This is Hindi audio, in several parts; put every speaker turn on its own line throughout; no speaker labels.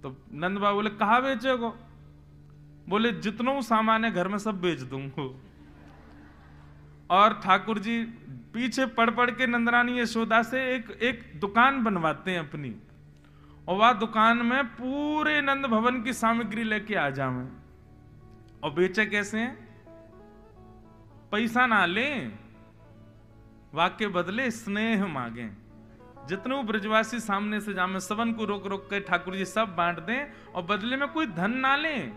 तो नंद बाबा बोले कहा बेचेगो? बोले जितनों सामान है घर में सब बेच दूंगा। और ठाकुर जी पीछे पढ़ पढ़ के नंदरानी यशोदा से एक दुकान बनवाते हैं अपनी, और वह दुकान में पूरे नंद भवन की सामग्री लेके आ जावे। और बेचे कैसे हैं? पैसा ना लें, वाक्य बदले स्नेह मांगे। जितने ब्रजवासी सामने से जामे सबन को रोक रोक के ठाकुर जी सब बांट दें, और बदले में कोई धन ना लें,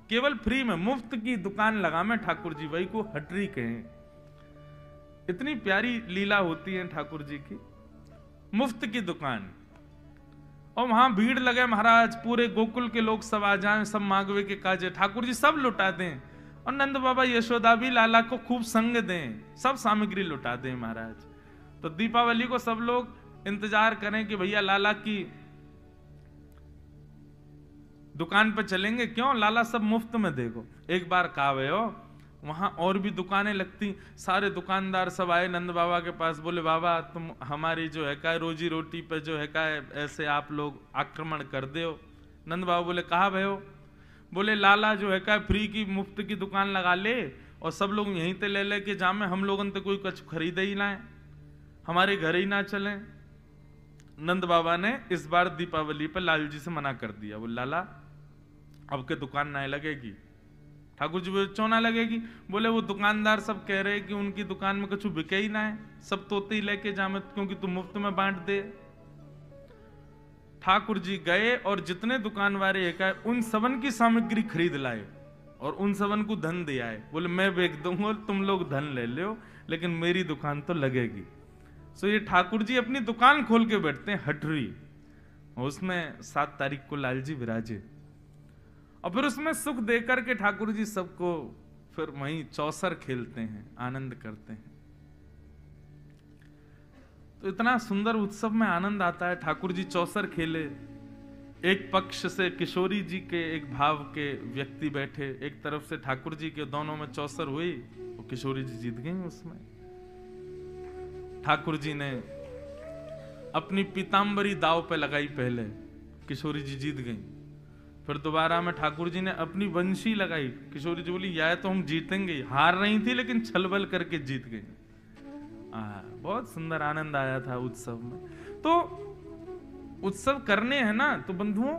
केवल फ्री में मुफ्त की दुकान लगा में ठाकुर जी, वही को हटरी कहें। इतनी प्यारी लीला होती है ठाकुर जी की, मुफ्त की दुकान। और वहां भीड़ लगे महाराज, पूरे गोकुल के लोग सब आ जाएं, सब मांगवे के काजे, ठाकुर जी सब लुटा दें, और नंद बाबा यशोदा भी लाला को खूब संग दें, सब सामग्री लुटा दें महाराज। तो दीपावली को सब लोग इंतजार करें कि भैया लाला की दुकान पे चलेंगे, क्यों लाला सब मुफ्त में देगो। एक बार कावे हो वहां और भी दुकानें लगती, सारे दुकानदार सब आए नंद बाबा के पास, बोले बाबा तुम हमारी जो है का रोजी रोटी पे जो है का ऐसे आप लोग आक्रमण कर दे हो। नंद बाबा बोले कहा भय हो? बोले लाला जो है का फ्री की मुफ्त की दुकान लगा ले, और सब लोग यहीं ते ले के जामे, हम लोगों ने कोई कुछ खरीद ही ना है, हमारे घर ही ना चले। नंद बाबा ने इस बार दीपावली पर लाल जी से मना कर दिया, बोले लाला अब के दुकान ना लगेगी। ठाकुर जी बोले क्यों ना लगेगी? बोले वो दुकानदार सब कह रहे कि उनकी दुकान में कुछ बिके ही ना है, सब तोते ही लेके जामे, क्योंकि तुम मुफ्त में बांट दे। ठाकुर जी गए और जितने दुकान वाले एक आए उन सबन की सामग्री खरीद लाए, और उन सबन को धन दिया है। बोले मैं बेच दूंगा, तुम लोग धन ले लो, लेकिन मेरी दुकान तो लगेगी। सो ये ठाकुर जी अपनी दुकान खोल के बैठते हैं हटरी, उसमें 7 तारीख को लाल जी विराजे, और फिर उसमें सुख देकर के ठाकुर जी सबको फिर वहीं चौसर खेलते हैं, आनंद करते हैं। तो इतना सुंदर उत्सव में आनंद आता है। ठाकुर जी चौसर खेले, एक पक्ष से किशोरी जी के एक भाव के व्यक्ति बैठे, एक तरफ से ठाकुर जी के, दोनों में चौसर हुई, और किशोरी जी जीत गई उसमें। ठाकुर जी ने अपनी पीतांबरी दाव पे लगाई पहले, किशोरी जी जीत गई। फिर दोबारा में ठाकुर जी ने अपनी बंशी लगाई, किशोरी जी बोली या तो हम जीतेंगे, हार रही थी लेकिन छलबल करके जीत गई। बहुत सुंदर आनंद आया था उत्सव में। तो उत्सव करने हैं ना तो बंधुओं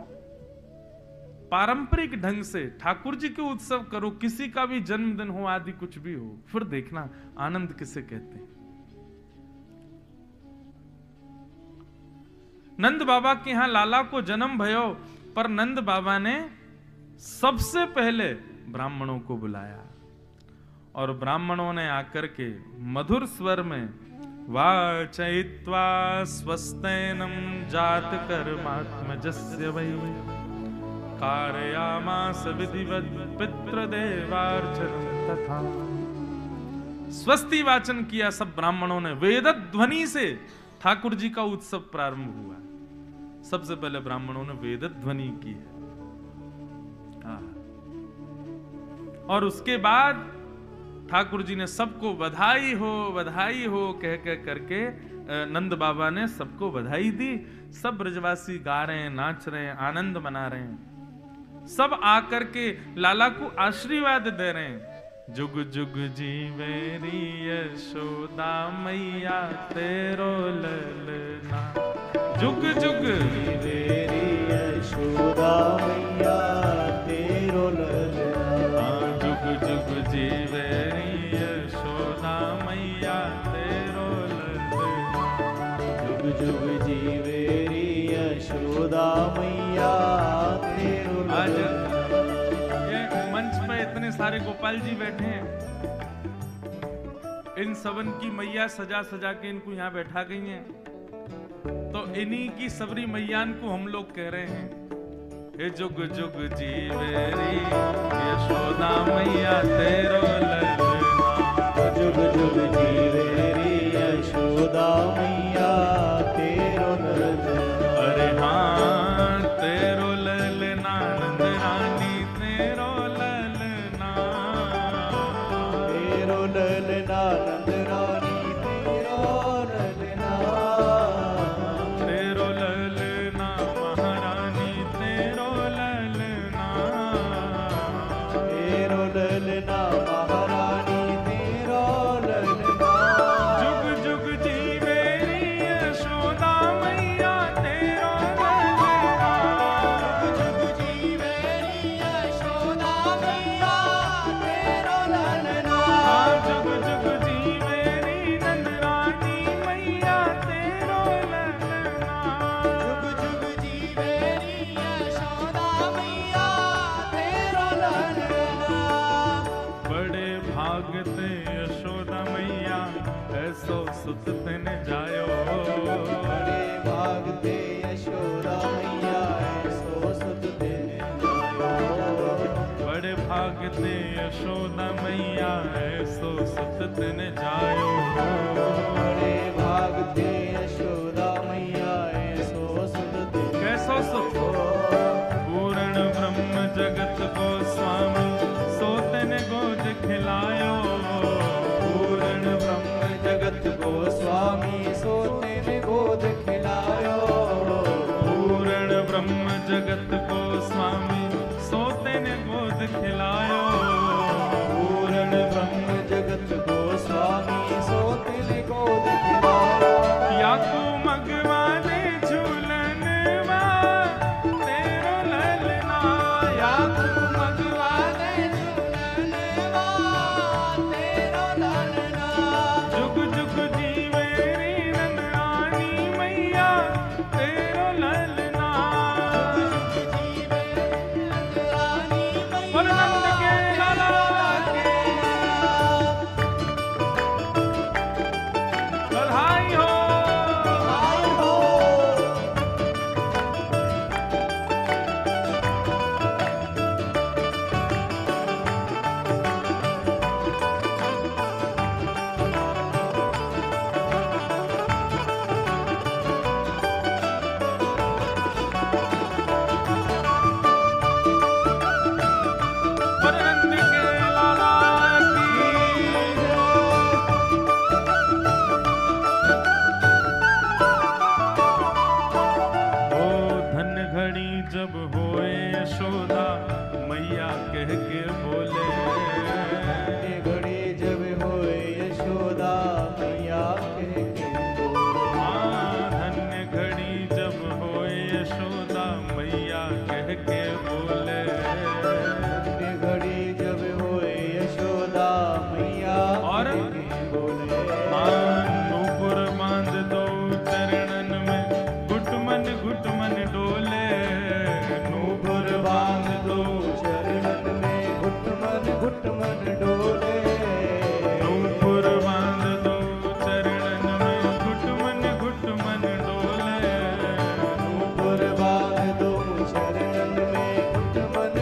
पारंपरिक ढंग से ठाकुर जी के उत्सव करो, किसी का भी जन्मदिन हो आदि कुछ भी हो, फिर देखना आनंद किसे कहते हैं। नंद बाबा के यहां लाला को जन्म भयो, पर नंद बाबा ने सबसे पहले ब्राह्मणों को बुलाया, और ब्राह्मणों ने आकर के मधुर स्वर में वाचयित्वा स्वस्तेनम जात कर्मात्मजस्य वै कारयामास विधिवत पितृदेवार्चनम तथा। स्वस्ति वाचन किया सब ब्राह्मणों ने, वेद ध्वनि से ठाकुर जी का उत्सव प्रारंभ हुआ। सबसे पहले ब्राह्मणों ने वेद ध्वनि की है, और उसके बाद ठाकुर जी ने सबको बधाई हो कह करके नंद बाबा ने सबको बधाई दी। सब ब्रजवासी गा रहे हैं, नाच रहे हैं, आनंद मना रहे हैं। सब आकर के लाला को आशीर्वाद दे रहे हैं। जुग जुग जीवेरी यशोदा मैया तेरो ललना, जुग जुग
जीवेरी यशोदा मैया तेरो ललना,
जुग जुग जीवेरी यशोदा मैया तेरो ललना,
जुग जुग जीवेरी यशोदा मैया तेरो
आज
ललना।
ये मंच पे इतने सारे गोपाल जी बैठे हैं, इन सबन की मैया सजा सजा के इनको यहाँ बैठा गई हैं, तो इन्हीं की सबरी मैयान को हम लोग कह रहे हैं हे जुग जुग जीवेरी यशोदा मैया तेरो ललना,
जुग जुग जीवेरी यशोदा मैया तेरो ललना।
अरे हाँ तेरो ललना नंद रानी तेरो ललना,
तेरो ललना नंद रानी तेरो ललना,
तेरो ललना महारानी तेरो सो सुत तिन जायो।
बड़े भाग ते यशोदा मैया ऐसो सुत तिन जायो।
बड़े भाग ते यशोदा मैया ऐसो सुत तिन जायो।
बड़े भाग ते यशोदा मैया ऐसो सुत तिन
कैसो सुत? पूर्ण ब्रह्म जगत को स्वामी सो तिन गोद खिलायो।
पूर्ण ब्रह्म जगत को स्वामी सो तिन गोद खिलायो।
पूर्ण ब्रह्म जगत को स्वामी सो तिन गोद खिलायो।
पूर्ण ब्रह्म जगत को स्वामी सो तिन गोद खिलायो।
या तू मगवाने झूलन वा तेरो ललना। या तू
मगवाने झूलन वा तेरो ललना।
जुग जुग जीवे रे नंदरानी मैया तेरो ललना। बोल नंद के लाला के बधाई हो। बोल नंद के लाला की ओ धन घड़ी जब होए यशोदा मैया कह के बोले।
ये घड़ी जब होए यशोदा मैया कह के बोले।
हाँ धन्य घड़ी जब होए यशोदा मैया कह के बोले।
ये घड़ी जब होए यशोदा मैया
और?
कह के बोले।
नूपुर बांध दो चरणन में घुटमन घुटमन डोले।
नूपुर बांध दो चरणन में घुटमन घुटमन डोले।
नूपुर बांध दो चरणन में घुटमन घुटमन डोले।
नूपुर बांध दो चरणन में घुटमन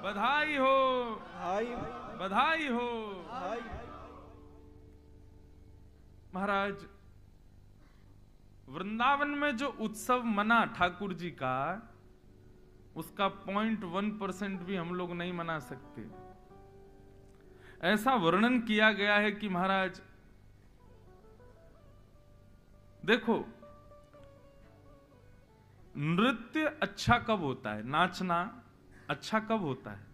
बधाई हो,
हाय
बधाई हो।
हाय।
महाराज, वृंदावन में जो उत्सव मना ठाकुर जी का, उसका 0.1% भी हम लोग नहीं मना सकते। ऐसा वर्णन किया गया है कि महाराज देखो, नृत्य अच्छा कब होता है, नाचना अच्छा कब होता है?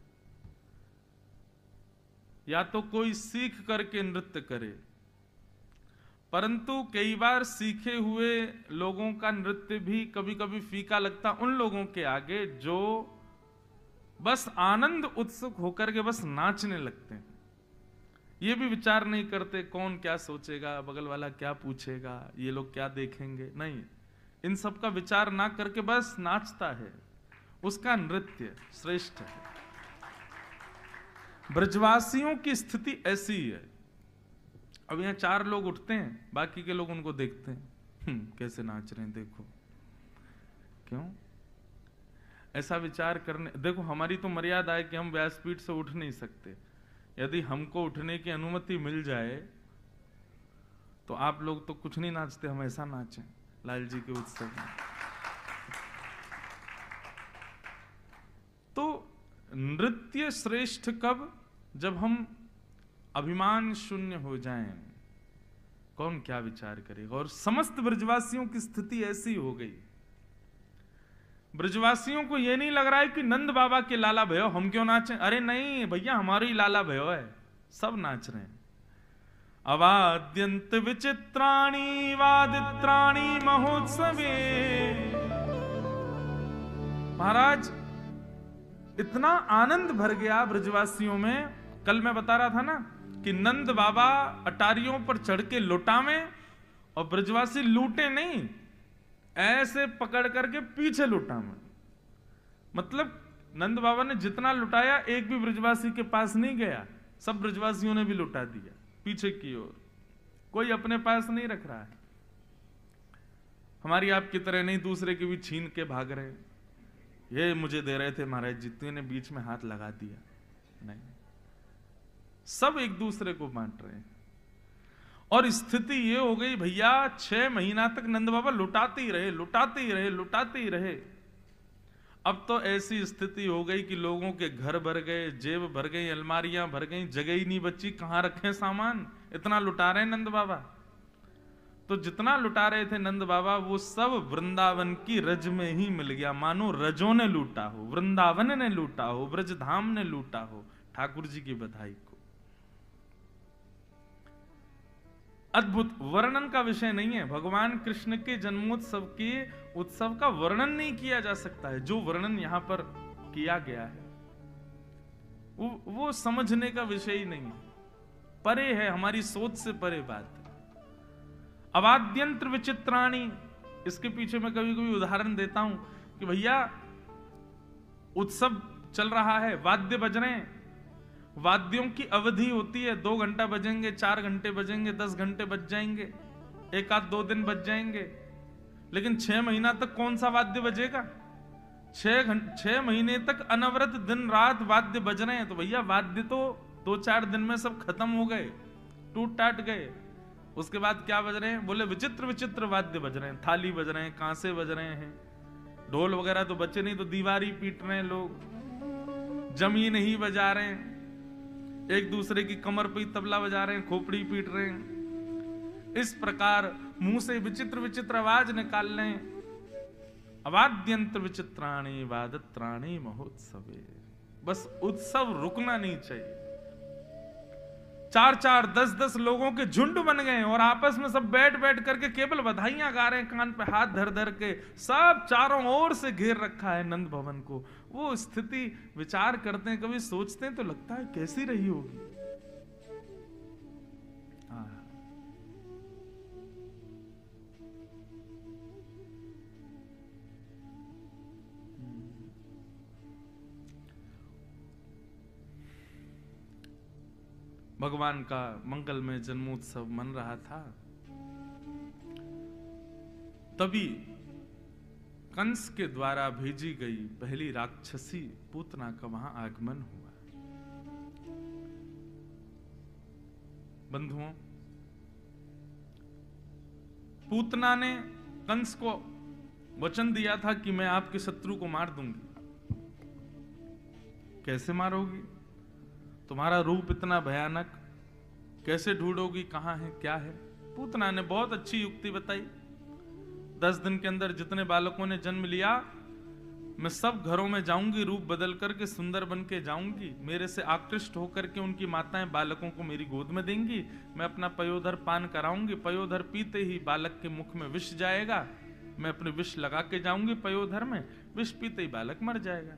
या तो कोई सीख करके नृत्य करे, परंतु कई बार सीखे हुए लोगों का नृत्य भी कभी कभी फीका लगता उन लोगों के आगे जो बस आनंद उत्सुक होकर के बस नाचने लगते हैं। ये भी विचार नहीं करते कौन क्या सोचेगा, बगल वाला क्या पूछेगा, ये लोग क्या देखेंगे, नहीं, इन सब का विचार ना करके बस नाचता है, उसका नृत्य श्रेष्ठ है। ब्रजवासियों की स्थिति ऐसी ही है। अब यहाँ 4 लोग उठते हैं, बाकी के लोग उनको देखते हैं, कैसे नाच रहे हैं देखो। क्यों ऐसा विचार करने? देखो, हमारी तो मर्यादा है कि हम व्यासपीठ से उठ नहीं सकते। यदि हमको उठने की अनुमति मिल जाए तो आप लोग तो कुछ नहीं नाचते, हम ऐसा नाचें लाल जी के उत्सव में। तो नृत्य श्रेष्ठ कब? जब हम अभिमान शून्य हो जाएं, कौन क्या विचार करेगा। और समस्त ब्रजवासियों की स्थिति ऐसी हो गई। ब्रजवासियों को यह नहीं लग रहा है कि नंद बाबा के लाला भयो हम क्यों नाचें। अरे नहीं भैया, हमारी लाला भयो है, सब नाच रहे हैं। अवाद्यंत विचित्राणि वादित्राणि महोत्सवे। महाराज, इतना आनंद भर गया ब्रजवासियों में। कल मैं बता रहा था ना कि नंद बाबा अटारियों पर चढ़ के लुटावें और ब्रजवासी लूटे नहीं, ऐसे पकड़ करके पीछे लुटावें। मतलब नंद बाबा ने जितना लुटाया एक भी ब्रजवासी के पास नहीं गया, सब ब्रजवासियों ने भी लुटा दिया पीछे की ओर, कोई अपने पास नहीं रख रहा है। हमारी आपकी तरह नहीं दूसरे के भी छीन के भाग रहे, ये मुझे दे रहे थे महाराज, जितने ने बीच में हाथ लगा दिया, नहीं, सब एक दूसरे को बांट रहे हैं। और स्थिति ये हो गई भैया, 6 महीना तक नंद बाबा लुटाते ही रहे, लुटाते ही रहे, लुटाते ही रहे। अब तो ऐसी स्थिति हो गई कि लोगों के घर भर गए, जेब भर गई, अलमारियां भर गई, जगह ही नहीं बची, कहां रखें सामान, इतना लुटा रहे नंद बाबा। तो जितना लुटा रहे थे नंद बाबा, वो सब वृंदावन की रज में ही मिल गया। मानो रजों ने लूटा हो, वृंदावन ने लूटा हो, ब्रजधाम ने लूटा हो ठाकुर जी की बधाई को। अद्भुत, वर्णन का विषय नहीं है। भगवान कृष्ण के जन्मोत्सव के उत्सव का वर्णन नहीं किया जा सकता है। जो वर्णन यहां पर किया गया है वो समझने का विषय ही नहीं है, परे है, हमारी सोच से परे बात है। अवाद्यंत्र विचित्राणि, इसके पीछे मैं कभी कभी उदाहरण देता हूं कि भैया उत्सव चल रहा है, वाद्य बज रहे हैं, वाद्यों की अवधि होती है, 2 घंटा बजेंगे, 4 घंटे बजेंगे, 10 घंटे बज जाएंगे, 1-2 दिन बज जाएंगे, लेकिन 6 महीना तक कौन सा वाद्य बजेगा? 6 महीने तक अनवरत दिन रात वाद्य बज रहे हैं। तो भैया वाद्य तो 2-4 दिन में सब खत्म हो गए, टूट टाट गए। उसके बाद क्या बज रहे हैं? बोले विचित्र विचित्र वाद्य बज रहे हैं, थाली बज रहे हैं, कांसे बज रहे हैं, ढोल वगैरह तो बचे नहीं, तो दीवार ही पीट रहे हैं लोग, जमीन ही बजा रहे हैं, एक दूसरे की कमर पे तबला बजा रहे हैं, खोपड़ी पीट रहे हैं। इस प्रकार मुंह से विचित्र विचित्र आवाज निकाल रहे हैं। अवाद्यंत्र विचित्राणि वादत्राणि महोत्सवे। बस उत्सव रुकना नहीं चाहिए। 4-4, 10-10 लोगों के झुंड बन गए और आपस में सब बैठ बैठ करके केवल बधाइयां गा रहे हैं, कान पे हाथ धर धर के, सब चारों ओर से घेर रखा है नंद भवन को। वो स्थिति विचार करते हैं, कभी सोचते हैं तो लगता है कैसी रही होगी। भगवान का मंगलमय जन्मोत्सव मन रहा था, तभी कंस के द्वारा भेजी गई पहली राक्षसी पूतना का वहां आगमन हुआ। बंधुओं, पूतना ने कंस को वचन दिया था कि मैं आपके शत्रु को मार दूंगी। कैसे मारोगी? तुम्हारा रूप इतना भयानक, कैसे ढूंढोगी कहां है क्या है? पूतना ने बहुत अच्छी युक्ति बताई। 10 दिन के अंदर जितने बालकों ने जन्म लिया, मैं सब घरों में जाऊंगी, रूप बदल करके सुंदर बन के जाऊंगी। मेरे से आकृष्ट होकर के उनकी माताएं बालकों को मेरी गोद में देंगी। मैं अपना पयोधर पान कराऊंगी। पयोधर पीते ही बालक के मुख में विष जाएगा। मैं अपने विष लगा के जाऊंगी पयोधर में, विष पीते ही बालक मर जाएगा।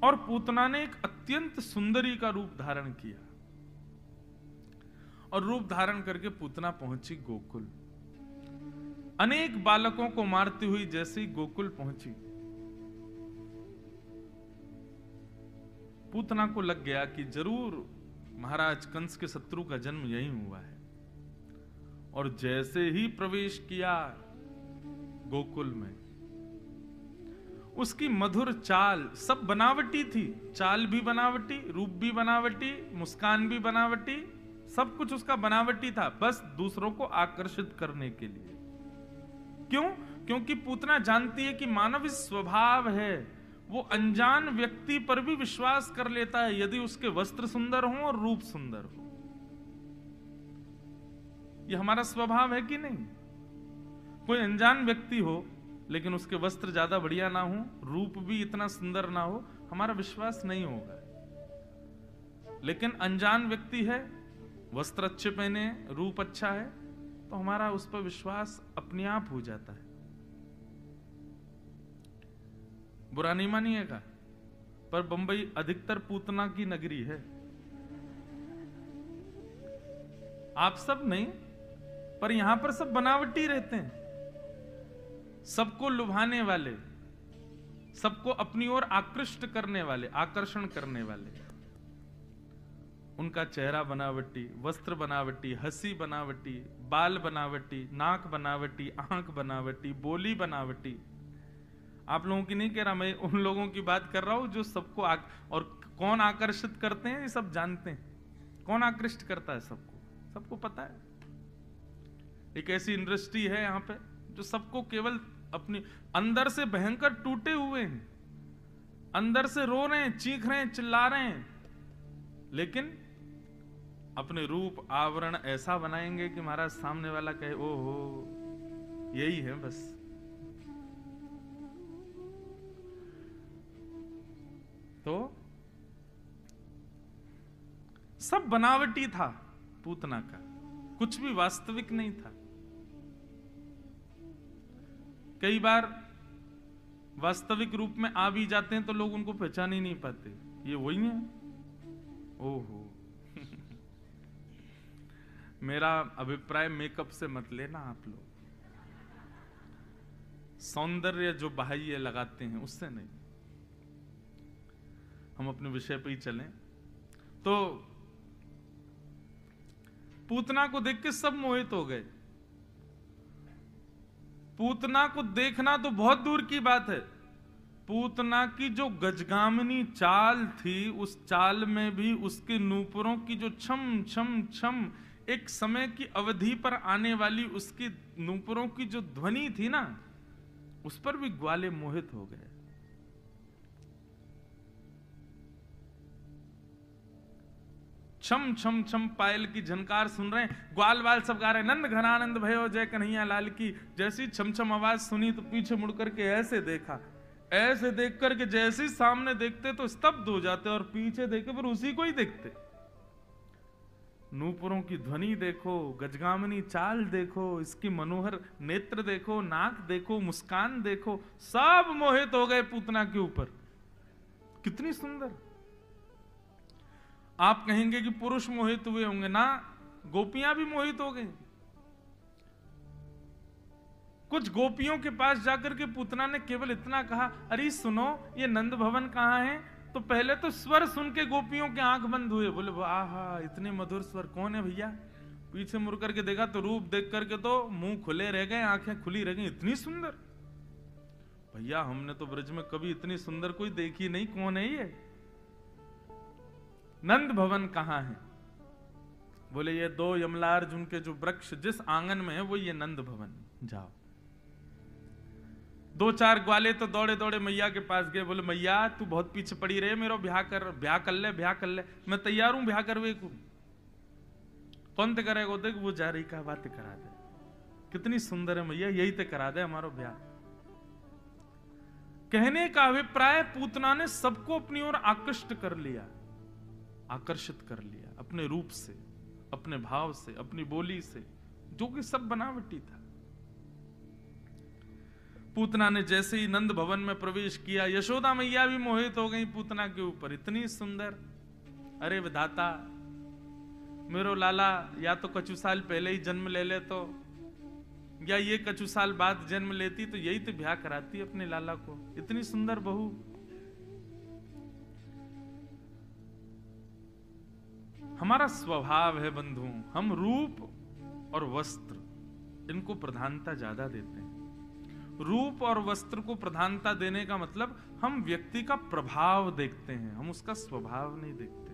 और पूतना ने एक अत्यंत सुंदरी का रूप धारण किया और रूप धारण करके पूतना पहुंची गोकुल। अनेक बालकों को मारती हुई जैसे ही गोकुल पहुंची, पूतना को लग गया कि जरूर महाराज कंस के शत्रु का जन्म यही हुआ है। और जैसे ही प्रवेश किया गोकुल में, उसकी मधुर चाल सब बनावटी थी। चाल भी बनावटी, रूप भी बनावटी, मुस्कान भी बनावटी, सब कुछ उसका बनावटी था, बस दूसरों को आकर्षित करने के लिए। क्यों? क्योंकि पूतना जानती है कि मानव स्वभाव है, वो अनजान व्यक्ति पर भी विश्वास कर लेता है यदि उसके वस्त्र सुंदर हो और रूप सुंदर हो। ये हमारा स्वभाव है कि नहीं? कोई अनजान व्यक्ति हो लेकिन उसके वस्त्र ज्यादा बढ़िया ना हो, रूप भी इतना सुंदर ना हो, हमारा विश्वास नहीं होगा। लेकिन अनजान व्यक्ति है, वस्त्र अच्छे पहने, रूप अच्छा है, तो हमारा उस पर विश्वास अपने आप हो जाता है। बुरा नहीं मानिएगा, पर बंबई अधिकतर पूतना की नगरी है। आप सब नहीं, पर यहां पर सब बनावटी रहते हैं, सबको लुभाने वाले, सबको अपनी ओर आकृष्ट करने वाले, आकर्षण करने वाले। उनका चेहरा बनावटी, वस्त्र बनावटी, हंसी बनावटी, बाल बनावटी, नाक बनावटी, आंख बनावटी, बोली बनावटी। आप लोगों की नहीं कह रहा, मैं उन लोगों की बात कर रहा हूं जो सबको और कौन आकर्षित करते हैं ये सब जानते हैं। कौन आकृष्ट करता है सबको, सबको पता है। एक ऐसी इंडस्ट्री है यहाँ पे जो सबको केवल अपनी अंदर से भयंकर टूटे हुए हैं, अंदर से रो रहे हैं, चीख रहे हैं, चिल्ला रहे हैं, लेकिन अपने रूप आवरण ऐसा बनाएंगे कि महाराज सामने वाला कहे ओहो यही है बस। तो सब बनावटी था पूतना का, कुछ भी वास्तविक नहीं था। कई बार वास्तविक रूप में आ भी जाते हैं तो लोग उनको पहचान ही नहीं पाते, ये वही है। ओहो मेरा अभिप्राय मेकअप से मत लेना आप लोग, सौंदर्य जो बाह्य लगाते हैं उससे नहीं। हम अपने विषय पे ही चलें। तो पूतना को देख के सब मोहित हो गए। पूतना को देखना तो बहुत दूर की बात है, पूतना की जो गजगामिनी चाल थी, उस चाल में भी उसके नूपुरों की जो छम छम छम, एक समय की अवधि पर आने वाली उसकी नूपुरों की जो ध्वनि थी ना, उस पर भी ग्वाले मोहित हो गए। छम छम छम पायल की झनकार सुन रहे हैं, ग्वाल वाल सब गा रहे हैं, नंद घनानंद भयो जय कन्हैया लाल की। जैसी छम छम आवाज सुनी तो पीछे मुड़ करके ऐसे देखा, ऐसे देख करके जैसे सामने देखते तो स्तब्ध हो जाते और पीछे देखे पर उसी को ही देखते। नूपुरों की ध्वनि देखो, गजगामिनी चाल देखो, इसकी मनोहर नेत्र देखो, नाक देखो, मुस्कान देखो, सब मोहित हो गए पूतना के ऊपर। कितनी सुंदर। आप कहेंगे कि पुरुष मोहित हुए होंगे ना, गोपियां भी मोहित हो गई। कुछ गोपियों के पास जाकर के पूतना ने केवल इतना कहा, अरे सुनो ये नंद भवन कहाँ है? तो पहले तो स्वर सुन के गोपियों के आंख बंद हुए, बोले आहा इतने मधुर स्वर, कौन है भैया? पीछे मुड़ करके देखा तो रूप देख करके तो मुंह खुले रह गए, आंखें खुली रह गई, इतनी सुंदर। भैया हमने तो ब्रज में कभी इतनी सुंदर कोई देखी नहीं, कौन है ये? नंद भवन कहाँ है? बोले ये 2 यमलार्जुन के जो वृक्ष जिस आंगन में है वो ये नंद भवन। जाओ। 2-4 ग्वाले तो दौड़े दौड़े मैया के पास गए, बोले मैया तू बहुत पीछे पड़ी रहे, मेरा ब्याह कर ले, मैं तैयार हूं ब्याह करवे को। कौन ते करेगा? देख वो जा रही का बात करा दे, कितनी सुंदर है मैया, यही ते करा दे हमारा ब्याह। कहने का अभिप्राय पूतना ने सबको अपनी ओर आकर्षित कर लिया अपने रूप से, अपने भाव से, अपनी बोली से, जो कि सब बनावटी था। पूतना ने जैसे ही नंद भवन में प्रवेश किया, यशोदा मैया भी मोहित हो गई पूतना के ऊपर, इतनी सुंदर। अरे विधाता, मेरो लाला या तो कछु साल पहले ही जन्म ले ले तो, या ये कछु साल बाद जन्म लेती तो यही तो ब्याह कराती अपने लाला को, इतनी सुंदर बहू। हमारा स्वभाव है बंधु, हम रूप और वस्त्र इनको प्रधानता ज्यादा देते हैं। रूप और वस्त्र को प्रधानता देने का मतलब हम व्यक्ति का प्रभाव देखते हैं, हम उसका स्वभाव नहीं देखते।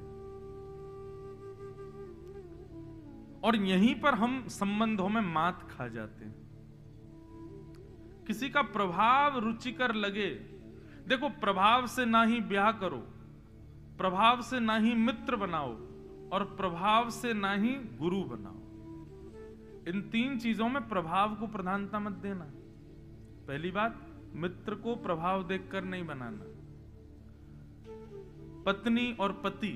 और यहीं पर हम संबंधों में मात खा जाते हैं। किसी का प्रभाव रुचिकर लगे, देखो प्रभाव से ना ही ब्याह करो, प्रभाव से ना ही मित्र बनाओ, और प्रभाव से ना ही गुरु बनाओ। इन 3 चीजों में प्रभाव को प्रधानता मत देना। पहली बात, मित्र को प्रभाव देखकर नहीं बनाना। पत्नी और पति,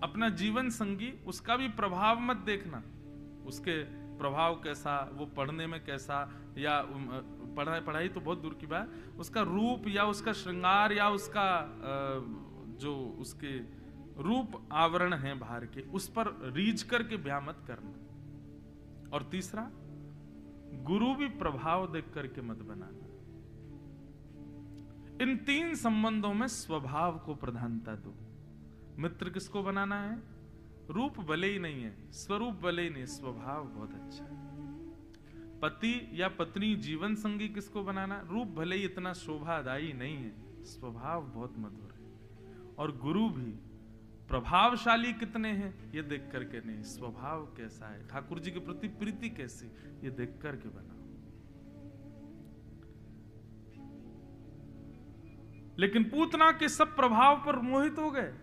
अपना जीवन संगी, उसका भी प्रभाव मत देखना। उसके प्रभाव कैसा, वो पढ़ने में कैसा, या पढ़ाई तो बहुत दूर की बात, उसका रूप या उसका श्रृंगार या उसका जो उसके रूप आवरण है बाहर के, उस पर रीझ करके ब्याह मत करना। और तीसरा, गुरु भी प्रभाव देख करके मत बनाना। इन 3 संबंधों में स्वभाव को प्रधानता दो। मित्र किसको बनाना है? रूप भले ही नहीं है, स्वरूप भले ही नहीं, स्वभाव बहुत अच्छा है। पति या पत्नी जीवन संगी किसको बनाना? रूप भले ही इतना शोभादायी नहीं है, स्वभाव बहुत मधुर है। और गुरु भी प्रभावशाली कितने हैं ये देख करके नहीं, स्वभाव कैसा है, ठाकुर जी के प्रति प्रीति कैसी, ये देख करके बनाओ। लेकिन पूतना के सब प्रभाव पर मोहित हो गए।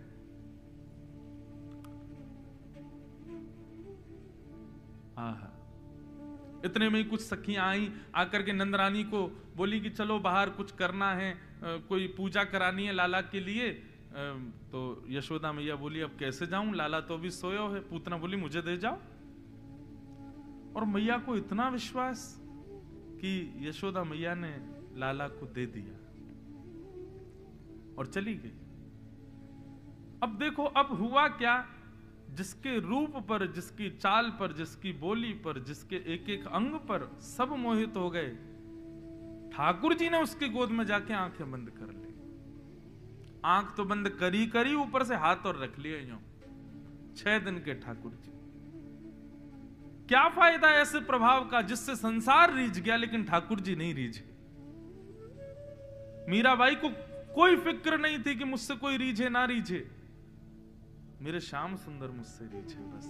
इतने में ही कुछ सखियां आई, आकर के नंदरानी को बोली कि चलो बाहर कुछ करना है, कोई पूजा करानी है लाला के लिए। तो यशोदा मैया बोली अब कैसे जाऊं, लाला तो अभी सोयो है। पूतना बोली मुझे दे जाओ। और मैया को इतना विश्वास कि यशोदा मैया ने लाला को दे दिया और चली गई। अब देखो अब हुआ क्या, जिसके रूप पर, जिसकी चाल पर, जिसकी बोली पर, जिसके एक एक अंग पर सब मोहित हो गए, ठाकुर जी ने उसकी गोद में जाके आंखें बंद कर ली। आंख तो बंद करी करी, ऊपर से हाथ और रख लिए यूं। 6 दिन के ठाकुर जी। क्या फायदा ऐसे प्रभाव का जिससे संसार रीझ गया लेकिन ठाकुर जी नहीं रीझे। मीराबाई को कोई फिक्र नहीं थी कि मुझसे कोई रीझे ना रीझे, मेरे श्याम सुंदर मुझसे रीझे बस।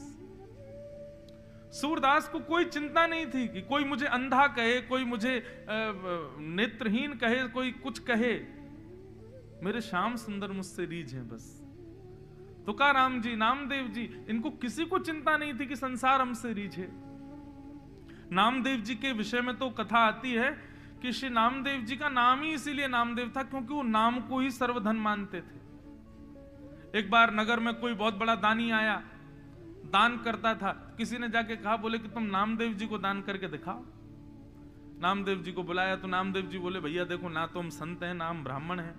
सूरदास को कोई चिंता नहीं थी कि कोई मुझे अंधा कहे, कोई मुझे नेत्रहीन कहे, कोई कुछ कहे, मेरे श्याम सुंदर मुझसे रीझे बस। तुकाराम जी, नामदेव जी, इनको किसी को चिंता नहीं थी कि संसार हमसे रीझे। नामदेव जी के विषय में तो कथा आती है कि श्री नामदेव जी का नाम ही इसीलिए नामदेव था क्योंकि वो नाम को ही सर्वधन मानते थे। एक बार नगर में कोई बहुत बड़ा दानी आया, दान करता था। किसी ने जाके कहा, बोले कि तुम नामदेव जी को दान करके दिखाओ। नामदेव जी को बुलाया तो नामदेव जी बोले, भैया देखो ना तो हम संत हैं ना हम ब्राह्मण हैं,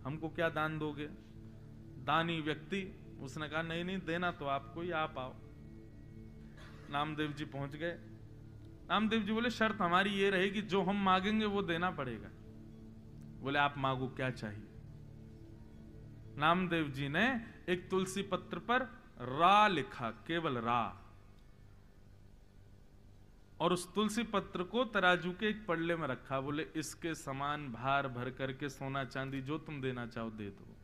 हमको क्या दान दोगे। दानी व्यक्ति उसने कहा नहीं नहीं देना तो आपको ही, आप आओ। नामदेव जी पहुंच गए। नामदेव जी बोले शर्त हमारी ये रहेगी जो हम मांगेंगे वो देना पड़ेगा। बोले आप मांगो क्या चाहिए। नामदेव जी ने एक तुलसी पत्र पर रा लिखा, केवल रा। और उस तुलसी पत्र को तराजू के एक पल्ले में रखा, बोले इसके समान भार भर करके सोना चांदी जो तुम देना चाहो दे दो।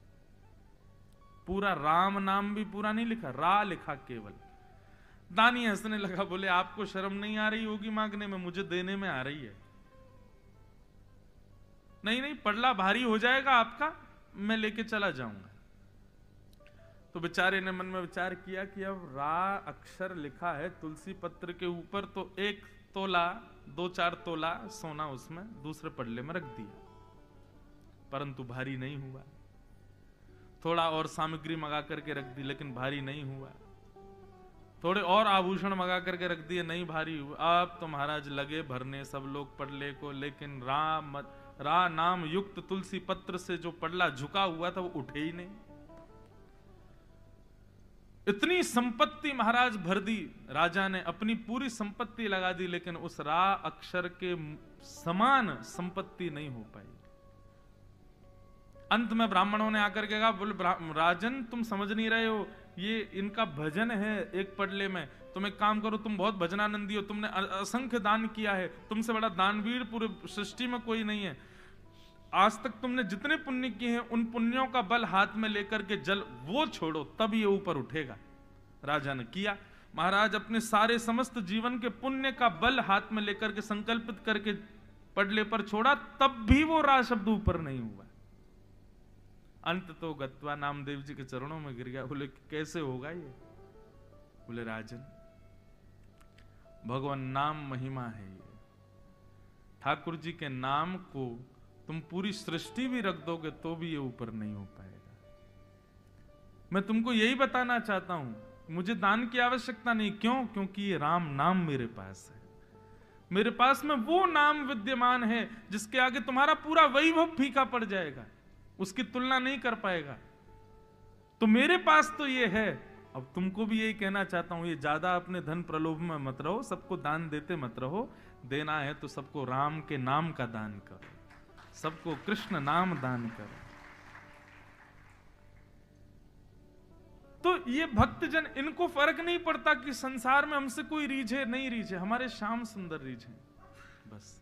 पूरा राम नाम भी पूरा नहीं लिखा, रा लिखा केवल। दानी हंसने लगा, बोले आपको शर्म नहीं आ रही होगी मांगने में, मुझे देने में आ रही है। नहीं नहीं, पड़ला भारी हो जाएगा आपका, मैं लेके चला जाऊंगा। तो बेचारे ने मन में विचार किया कि अब रा अक्षर लिखा है तुलसी पत्र के ऊपर, तो 1 तोला 2-4 तोला सोना उसमें दूसरे पल्ले में रख दिया, परंतु भारी नहीं हुआ। थोड़ा और सामग्री मंगा करके रख दी, लेकिन भारी नहीं हुआ। थोड़े और आभूषण मंगा करके रख दिए, नहीं भारी हुआ। अब तो महाराज लगे भरने सब लोग पडले को, लेकिन रा नाम युक्त तुलसी पत्र से जो पडला झुका हुआ था वो उठे ही नहीं। इतनी संपत्ति महाराज भर दी, राजा ने अपनी पूरी संपत्ति लगा दी, लेकिन उस रा अक्षर के समान संपत्ति नहीं हो पाई। अंत में ब्राह्मणों ने आकर के कहा, बोले राजन तुम समझ नहीं रहे हो, ये इनका भजन है एक पडले में, तुम एक काम करो, तुम बहुत भजनानंदी हो, तुमने असंख्य दान किया है, तुमसे बड़ा दानवीर पूरे सृष्टि में कोई नहीं है। आज तक तुमने जितने पुण्य किए हैं उन पुण्यों का बल हाथ में लेकर के जल वो छोड़ो, तब ये ऊपर उठेगा। राजा ने किया। महाराज अपने सारे समस्त जीवन के पुण्य का बल हाथ में लेकर के संकल्पित करके पडले पर छोड़ा, तब भी वो रा शब्द ऊपर नहीं हुआ। अंत तो गत्वा नामदेव जी के चरणों में गिर गया। बोले कैसे होगा ये? बोले राजन भगवान नाम महिमा है ये। ठाकुर जी के नाम को तुम पूरी सृष्टि भी रख दोगे तो भी ये ऊपर नहीं हो पाएगा। मैं तुमको यही बताना चाहता हूं, मुझे दान की आवश्यकता नहीं। क्यों? क्योंकि ये राम नाम मेरे पास है। मेरे पास में वो नाम विद्यमान है जिसके आगे तुम्हारा पूरा वैभव फीका पड़ जाएगा, उसकी तुलना नहीं कर पाएगा। तो मेरे पास तो ये है। अब तुमको भी यही कहना चाहता हूं, ये ज्यादा अपने धन प्रलोभ में मत रहो, सबको दान देते मत रहो। देना है तो सबको राम के नाम का दान करो, सबको कृष्ण नाम दान करो। तो ये भक्तजन, इनको फर्क नहीं पड़ता कि संसार में हमसे कोई रीझे नहीं रीझे, हमारे श्याम सुंदर रीझे बस।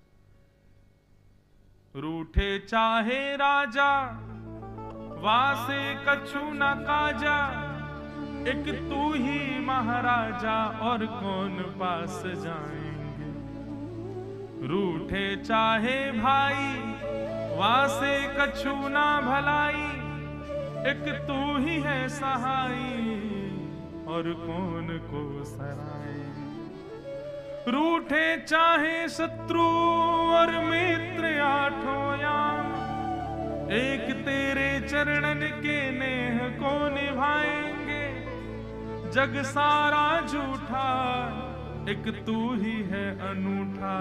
रूठे चाहे राजा वासे कछु न काजा, एक तू ही महाराजा और कौन पास जाएंगे। रूठे चाहे भाई वासे कछु ना भलाई, एक तू ही है सहाई और कौन को सराए। रूठे चाहे शत्रु और मित्र आठों याम, एक तेरे चरणन के नेह को निभाएंगे। जग सारा झूठा एक तू ही है अनूठा,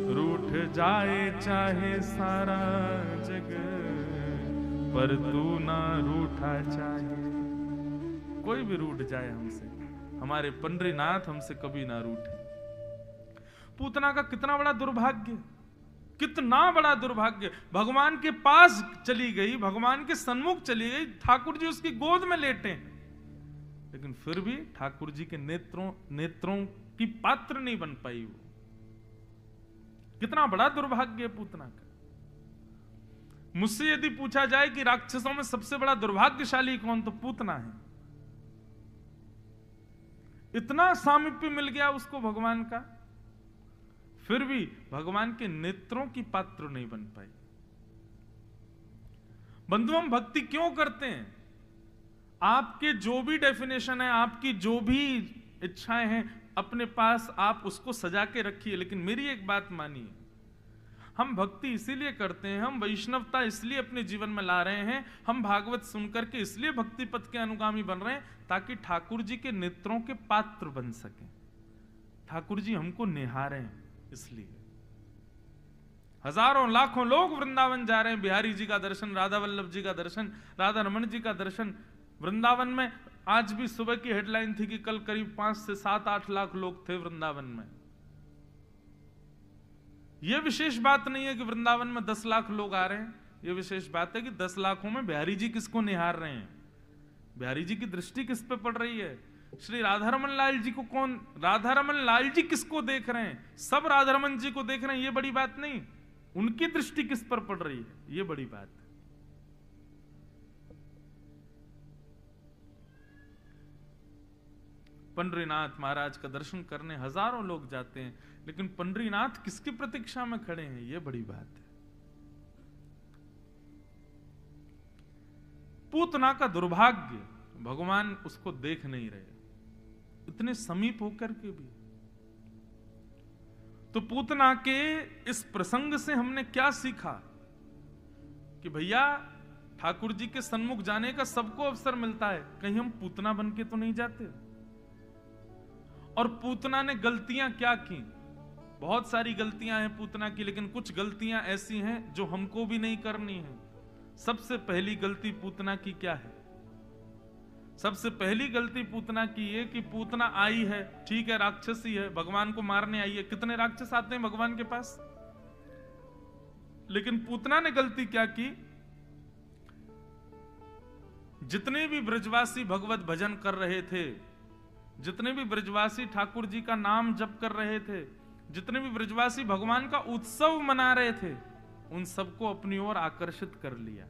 रूठ जाए चाहे सारा जग पर तू ना रूठा चाहे। कोई भी रूठ जाए हमसे, हमारे पंडरीनाथ हमसे कभी ना रूठे। पूतना का कितना बड़ा दुर्भाग्य, कितना बड़ा दुर्भाग्य। भगवान के पास चली गई, भगवान के सन्मुख चली गई, ठाकुर जी उसकी गोद में लेटे, लेकिन फिर भी ठाकुर जी के नेत्रों की पात्र नहीं बन पाई वो। कितना बड़ा दुर्भाग्य है पूतना का। मुझसे यदि पूछा जाए कि राक्षसों में सबसे बड़ा दुर्भाग्यशाली कौन, तो पूतना है। इतना सामीप्य मिल गया उसको भगवान का, फिर भी भगवान के नेत्रों की पात्र नहीं बन पाई। बंधु, हम भक्ति क्यों करते हैं? आपके जो भी डेफिनेशन है, आपकी जो भी इच्छाएं हैं अपने पास, आप उसको सजा के रखिए, लेकिन मेरी एक बात मानिए, हम भक्ति इसीलिए करते हैं, हम वैष्णवता इसलिए अपने जीवन में ला रहे हैं, हम भागवत सुनकर के इसलिए भक्ति पथ के अनुगामी बन रहे हैं, ताकि ठाकुर जी के नेत्रों के पात्र बन सके। ठाकुर जी हमको निहारे हैं, इसलिए हजारों लाखों लोग वृंदावन जा रहे हैं। बिहारी जी का दर्शन, राधा वल्लभ जी का दर्शन, राधा रमन जी का दर्शन। वृंदावन में आज भी सुबह की हेडलाइन थी कि कल करीब 5 से 7-8 लाख लोग थे वृंदावन में। यह विशेष बात नहीं है कि वृंदावन में 10 लाख लोग आ रहे हैं, यह विशेष बात है कि 10 लाखों में बिहारी जी किसको निहार रहे हैं, बिहारी जी की दृष्टि किस पे पड़ रही है। श्री राधारमन लाल जी को कौन, राधारमन लाल जी किसको देख रहे हैं? सब राधारमन जी को देख रहे हैं, ये बड़ी बात नहीं, उनकी दृष्टि किस पर पड़ रही है, ये बड़ी बात है। पंडरीनाथ महाराज का दर्शन करने हजारों लोग जाते हैं, लेकिन पंडरीनाथ किसकी प्रतीक्षा में खड़े हैं, ये बड़ी बात है। पूतना का दुर्भाग्य, भगवान उसको देख नहीं रहे, इतने समीप होकर के भी। तो पूतना के इस प्रसंग से हमने क्या सीखा कि भैया ठाकुर जी के सन्मुख जाने का सबको अवसर मिलता है, कहीं हम पूतना बन के तो नहीं जाते। और पूतना ने गलतियां क्या की, बहुत सारी गलतियां हैं पूतना की, लेकिन कुछ गलतियां ऐसी हैं जो हमको भी नहीं करनी है। सबसे पहली गलती पूतना की क्या है? सबसे पहली गलती पूतना की है कि पूतना आई है, ठीक है राक्षसी है, भगवान को मारने आई है। कितने राक्षस आते हैं भगवान के पास, लेकिन पूतना ने गलती क्या की, जितने भी ब्रजवासी भगवत भजन कर रहे थे, जितने भी ब्रजवासी ठाकुर जी का नाम जप कर रहे थे, जितने भी ब्रजवासी भगवान का उत्सव मना रहे थे, उन सबको अपनी ओर आकर्षित कर लिया।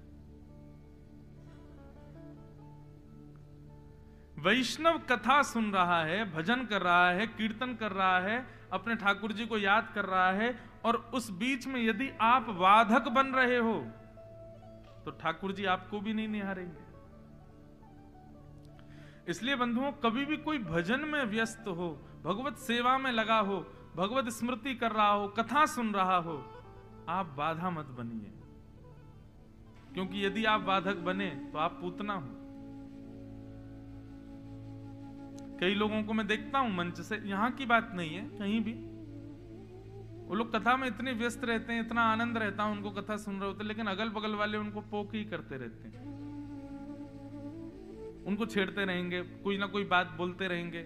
वैष्णव कथा सुन रहा है, भजन कर रहा है, कीर्तन कर रहा है, अपने ठाकुर जी को याद कर रहा है, और उस बीच में यदि आप वाधक बन रहे हो तो ठाकुर जी आपको भी नहीं निहारेंगे। इसलिए बंधुओं, कभी भी कोई भजन में व्यस्त हो, भगवत सेवा में लगा हो, भगवत स्मृति कर रहा हो, कथा सुन रहा हो, आप बाधा मत बनिए, क्योंकि यदि आप बाधक बने तो आप पूतना हो। कई लोगों को मैं देखता हूं मंच से, यहां की बात नहीं है, कहीं भी वो लोग कथा में इतने व्यस्त रहते हैं, इतना आनंद रहता है उनको कथा सुन रहे होते, लेकिन अगल बगल वाले उनको पोक ही करते रहते हैं, उनको छेड़ते रहेंगे, कोई ना कोई बात बोलते रहेंगे।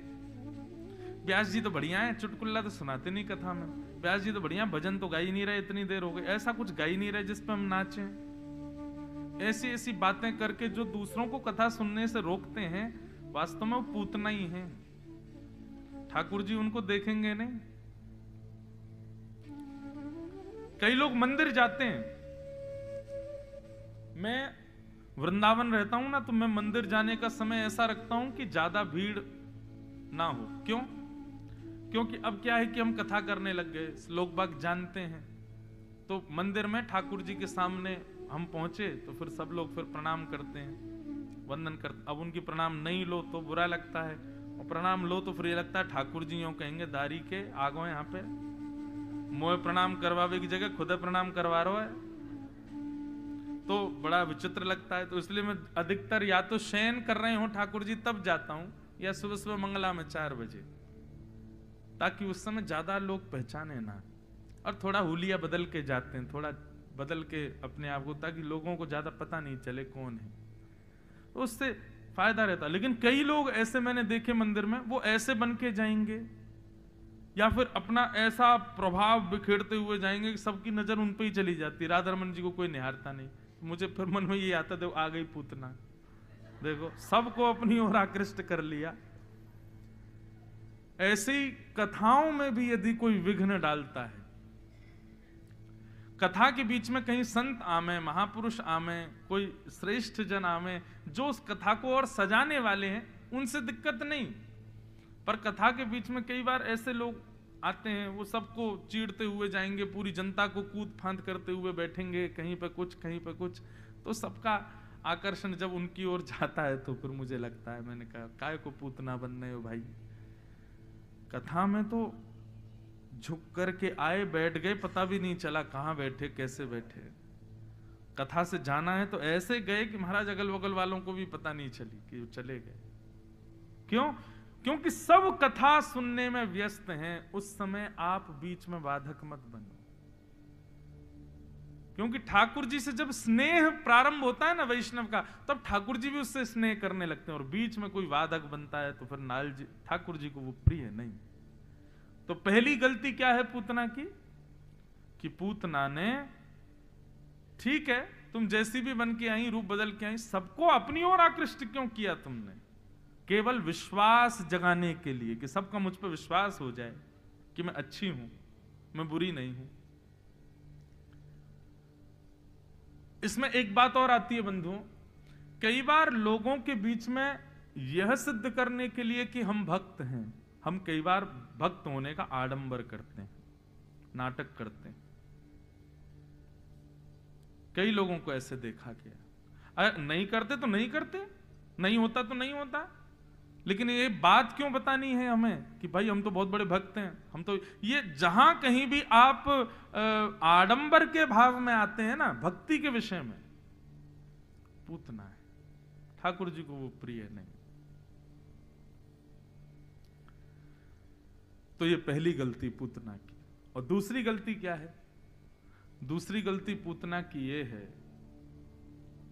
व्यास जी तो बढ़िया है, चुटकुल्ला तो सुनाते नहीं कथा में, व्यास जी तो बढ़िया, भजन तो गा ही नहीं रहे, इतनी देर हो गई, ऐसा कुछ गा ही नहीं रहे जिस पे हम नाचें। ऐसी ऐसी बातें करके जो दूसरों को कथा सुनने से रोकते हैं, वास्तव में वो पूतना ही हैं। ठाकुर जी उनको देखेंगे नहीं। कई लोग मंदिर जाते हैं, मैं वृंदावन रहता हूं ना, तो मैं मंदिर जाने का समय ऐसा रखता हूं कि ज्यादा भीड़ ना हो। क्यों? क्योंकि अब क्या है कि हम कथा करने लग गए, लोग बाग जानते हैं, तो मंदिर में ठाकुर जी के सामने हम पहुंचे तो फिर सब लोग फिर प्रणाम करते हैं, वंदन करते। अब उनकी प्रणाम नहीं लो तो बुरा लगता है, और प्रणाम लो तो फिर ये लगता है ठाकुर जी यूं कहेंगे दारी के आगो यहाँ पे मोए प्रणाम करवावे की जगह खुद प्रणाम करवा रहा है, तो बड़ा विचित्र लगता है। तो इसलिए मैं अधिकतर या तो शयन कर रहे हो ठाकुर जी तब जाता हूं, या सुबह सुबह मंगला में 4 बजे, ताकि उस समय ज्यादा लोग पहचाने ना, और थोड़ा हुलिया बदल के जाते हैं, थोड़ा बदल के अपने आप को, ताकि लोगों को ज्यादा पता नहीं चले कौन है, तो उससे फायदा रहता। लेकिन कई लोग ऐसे मैंने देखे मंदिर में, वो ऐसे बन के जाएंगे या फिर अपना ऐसा प्रभाव बिखेरते हुए जाएंगे कि सबकी नजर उन पे ही चली जाती, राधारमन जी को कोई निहारता नहीं। मुझे फिर मन में ये आता, देखो आ गई पूतना, देखो सबको अपनी ओर आकृष्ट कर लिया। ऐसी कथाओं में भी यदि कोई विघ्न डालता है, कथा के बीच में कहीं संत आमे, महापुरुष आमे, कोई श्रेष्ठ जन आमे, जो उस कथा को और सजाने वाले हैं, उनसे दिक्कत नहीं, पर कथा के बीच में कई बार ऐसे लोग आते हैं, वो सबको चीड़ते हुए जाएंगे, पूरी जनता को कूद फांद करते हुए बैठेंगे, कहीं पे कुछ कहीं पे कुछ, तो सबका आकर्षण जब उनकी ओर जाता है तो फिर मुझे लगता है, मैंने कहा काय को पूतना बन रहे हो भाई, कथा में तो झुक करके आए, बैठ गए, पता भी नहीं चला कहां बैठे कैसे बैठे। कथा से जाना है तो ऐसे गए कि महाराज अगल बगल वालों को भी पता नहीं चली कि वो चले गए। क्यों? क्योंकि सब कथा सुनने में व्यस्त हैं। उस समय आप बीच में बाधक मत बनो, क्योंकि ठाकुर जी से जब स्नेह प्रारंभ होता है ना वैष्णव का, तब ठाकुर जी भी उससे स्नेह करने लगते हैं, और बीच में कोई बाधक बनता है तो फिर नाल जी ठाकुर जी को वो प्रिय नहीं। तो पहली गलती क्या है पूतना की, कि पूतना ने, ठीक है तुम जैसी भी बन के आई, रूप बदल के आई, सबको अपनी ओर आकृष्ट क्यों किया तुमने? केवल विश्वास जगाने के लिए कि सबका मुझ पर विश्वास हो जाए कि मैं अच्छी हूं, मैं बुरी नहीं हूं। इसमें एक बात और आती है बंधुओं, कई बार लोगों के बीच में यह सिद्ध करने के लिए कि हम भक्त हैं, हम कई बार भक्त होने का आडंबर करते हैं, नाटक करते हैं। कई लोगों को ऐसे देखा गया। नहीं करते तो नहीं करते, नहीं होता तो नहीं होता, लेकिन ये बात क्यों बतानी है हमें कि भाई हम तो बहुत बड़े भक्त हैं, हम तो, ये जहां कहीं भी आप आडंबर के भाव में आते हैं ना भक्ति के विषय में, पूतना है, ठाकुर जी को वो प्रिय नहीं। तो ये पहली गलती पूतना की। और दूसरी गलती क्या है? दूसरी गलती पूतना की ये है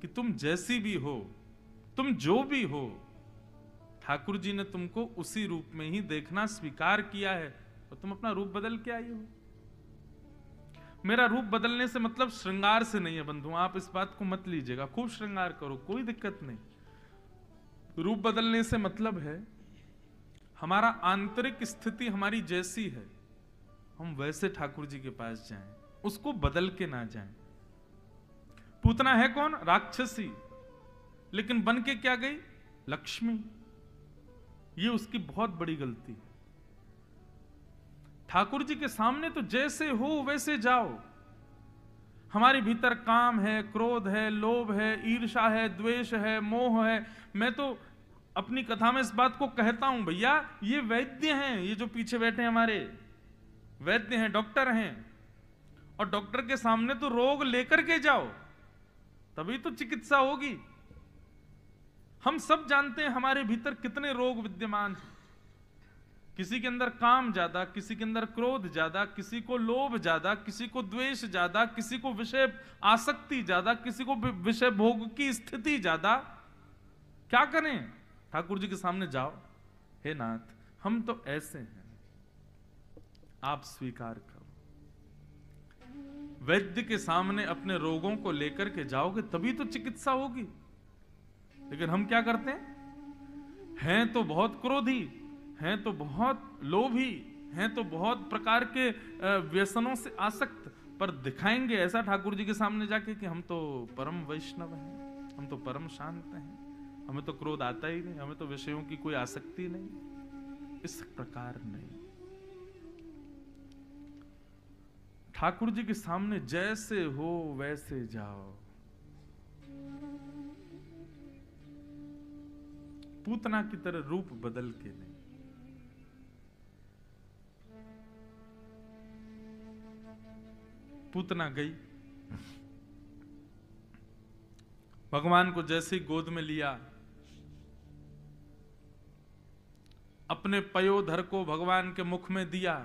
कि तुम जैसी भी हो, तुम जो भी हो, ठाकुर जी ने तुमको उसी रूप में ही देखना स्वीकार किया है और तुम अपना रूप बदल के आई हो। मेरा रूप बदलने से मतलब श्रृंगार से नहीं है बंधु, आप इस बात को मत लीजिएगा, खूब श्रृंगार करो, कोई दिक्कत नहीं। रूप बदलने से मतलब है हमारा आंतरिक स्थिति हमारी जैसी है, हम वैसे ठाकुर जी के पास जाएं, उसको बदल के ना जाएं। पूतना है कौन? राक्षसी, लेकिन बन के क्या गई? लक्ष्मी। ये उसकी बहुत बड़ी गलती है। ठाकुर जी के सामने तो जैसे हो वैसे जाओ। हमारे भीतर काम है, क्रोध है, लोभ है, ईर्ष्या है, द्वेष है, मोह है। मैं तो अपनी कथा में इस बात को कहता हूं, भैया ये वैद्य हैं, ये जो पीछे बैठे हैं हमारे वैद्य हैं, डॉक्टर हैं, और डॉक्टर के सामने तो रोग लेकर के जाओ, तभी तो चिकित्सा होगी। हम सब जानते हैं हमारे भीतर कितने रोग विद्यमान हैं। किसी के अंदर काम ज्यादा, किसी के अंदर क्रोध ज्यादा, किसी को लोभ ज्यादा, किसी को द्वेष ज्यादा, किसी को विषय आसक्ति ज्यादा, किसी को विषय भोग की स्थिति ज्यादा। क्या करें? ठाकुर जी के सामने जाओ, हे नाथ हम तो ऐसे हैं, आप स्वीकार करो। वैद्य के सामने अपने रोगों को लेकर के जाओगे तभी तो चिकित्सा होगी। लेकिन हम क्या करते हैं तो बहुत क्रोधी, हैं तो बहुत लोभी, हैं तो बहुत प्रकार के व्यसनों से आसक्त, पर दिखाएंगे ऐसा ठाकुर जी के सामने जाके कि हम तो परम वैष्णव हैं, हम तो परम शांत हैं, हमें तो क्रोध आता ही नहीं, हमें तो विषयों की कोई आसक्ति नहीं। इस प्रकार नहीं, ठाकुर जी के सामने जैसे हो वैसे जाओ। पूतना की तरह रूप बदल के नहीं। पूतना गई, भगवान को जैसे ही गोद में लिया, अपने पयोधर को भगवान के मुख में दिया।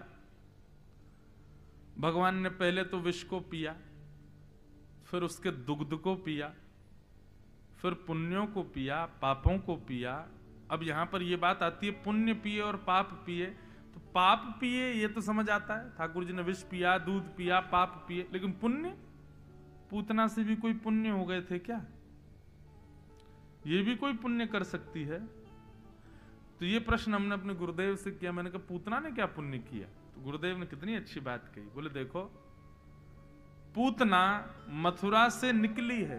भगवान ने पहले तो विष को पिया, फिर उसके दुग्ध को पिया, फिर पुण्यों को पिया, पापों को पिया। अब यहां पर यह बात आती है पुण्य पिए और पाप पिए। तो पाप पिए ये तो समझ आता है, ठाकुर जी ने विष पिया, दूध पिया, पाप पिए, लेकिन पुण्य? पूतना से भी कोई पुण्य हो गए थे क्या? ये भी कोई पुण्य कर सकती है? तो ये प्रश्न हमने अपने गुरुदेव से किया। मैंने कहा पूतना ने क्या पुण्य किया? तो गुरुदेव ने कितनी अच्छी बात कही। बोले देखो, पूतना मथुरा से निकली है,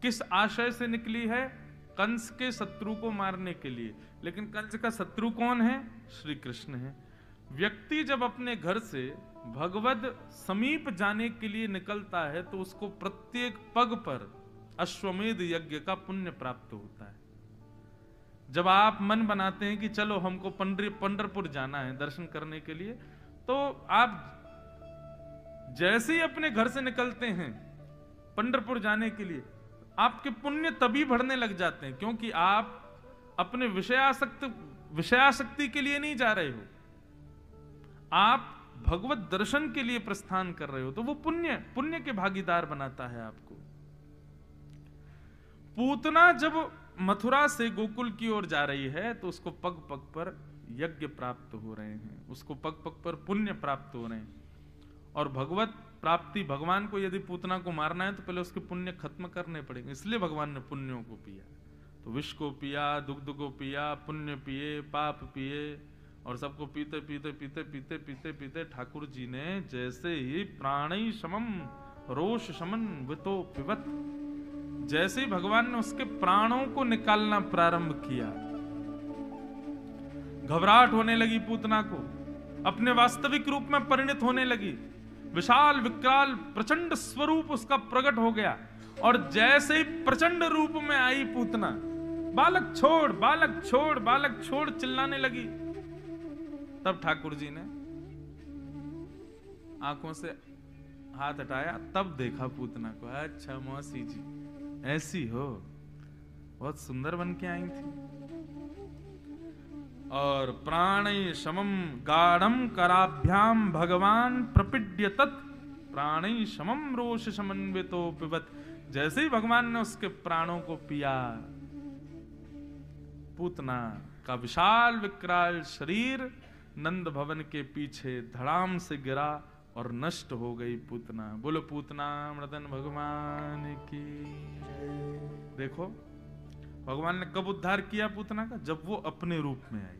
किस आशय से निकली है? कंस के शत्रु को मारने के लिए। लेकिन कंस का शत्रु कौन है? श्री कृष्ण है। व्यक्ति जब अपने घर से भगवद समीप जाने के लिए निकलता है तो उसको प्रत्येक पग पर अश्वमेध यज्ञ का पुण्य प्राप्त होता है। जब आप मन बनाते हैं कि चलो हमको पंढरपुर जाना है दर्शन करने के लिए, तो आप जैसे ही अपने घर से निकलते हैं पंढरपुर जाने के लिए, आपके पुण्य तभी बढ़ने लग जाते हैं, क्योंकि आप अपने विषयासक्ति के लिए नहीं जा रहे हो, आप भगवत दर्शन के लिए प्रस्थान कर रहे हो। तो वो पुण्य के भागीदार बनाता है आपको। पूतना जब मथुरा से गोकुल की ओर जा रही है तो उसको पग पग पर यज्ञ प्राप्त हो रहे हैं, उसको पग पग पर पुण्य प्राप्त हो रहे हैं। और भगवत प्राप्ति, भगवान को यदि पूतना को मारना है तो पहले उसके पुण्य खत्म करने पड़ेंगे, इसलिए भगवान ने पुण्यों को पिया। तो विष को पिया, दुग्ध को पिया, पुण्य पिए, पाप पिए, और सबको पीते पीते पीते पीते पीते पीते ठाकुर जी ने जैसे ही प्राणी समम रोष समन वितो पिबत, जैसे ही भगवान ने उसके प्राणों को निकालना प्रारंभ किया, घबराहट होने लगी पूतना को, अपने वास्तविक रूप में परिणत होने लगी, विशाल विकराल प्रचंड स्वरूप उसका प्रकट हो गया। और जैसे ही प्रचंड रूप में आई पूतना, बालक छोड़, बालक छोड़, बालक छोड़ चिल्लाने लगी। तब ठाकुर जी ने आंखों से हाथ हटाया, तब देखा पूतना को, अच्छा मौसी जी ऐसी हो, बहुत सुंदर बन के आई थी। और प्राणे समम गाढ़म कराभ्याम भगवान प्रपिड्य तत् प्राणे समम रोष समन्वितो पिबत, जैसे ही भगवान ने उसके प्राणों को पिया, पूतना का विशाल विकराल शरीर नंद भवन के पीछे धड़ाम से गिरा और नष्ट हो गई पूतना। बोलो पूतना मदन भगवान की। देखो भगवान ने कब उद्धार किया पूतना का? जब वो अपने रूप में आई।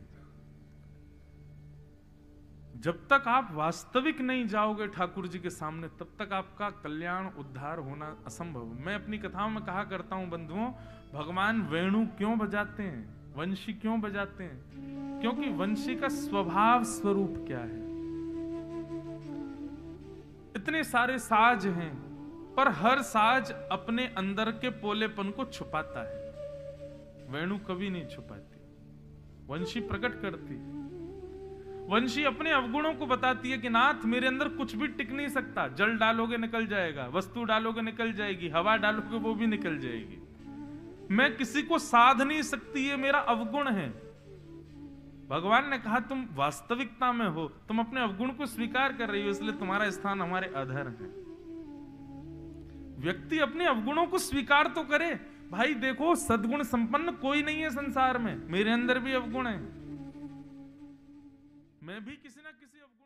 जब तक आप वास्तविक नहीं जाओगे ठाकुर जी के सामने, तब तक आपका कल्याण उद्धार होना असंभव। मैं अपनी कथाओं में कहा करता हूं बंधुओं, भगवान वेणु क्यों बजाते हैं, वंशी क्यों बजाते हैं? क्योंकि वंशी का स्वभाव स्वरूप क्या है। इतने सारे साज हैं, पर हर साज अपने अंदर के पोलेपन को छुपाता है। वेणु कभी नहीं छुपाती, वंशी प्रकट करती। वंशी अपने अवगुणों को बताती है कि नाथ मेरे अंदर कुछ भी टिक नहीं सकता, जल डालोगे निकल जाएगा, वस्तु डालोगे निकल जाएगी, हवा डालोगे वो भी निकल जाएगी, मैं किसी को साध नहीं सकती, ये मेरा अवगुण है। भगवान ने कहा तुम वास्तविकता में हो, तुम अपने अवगुण को स्वीकार कर रही हो, इसलिए तुम्हारा स्थान हमारे अधर है। व्यक्ति अपने अवगुणों को स्वीकार तो करे। भाई देखो सद्गुण संपन्न कोई नहीं है संसार में, मेरे अंदर भी अवगुण है, मैं भी किसी ना किसी अवगुण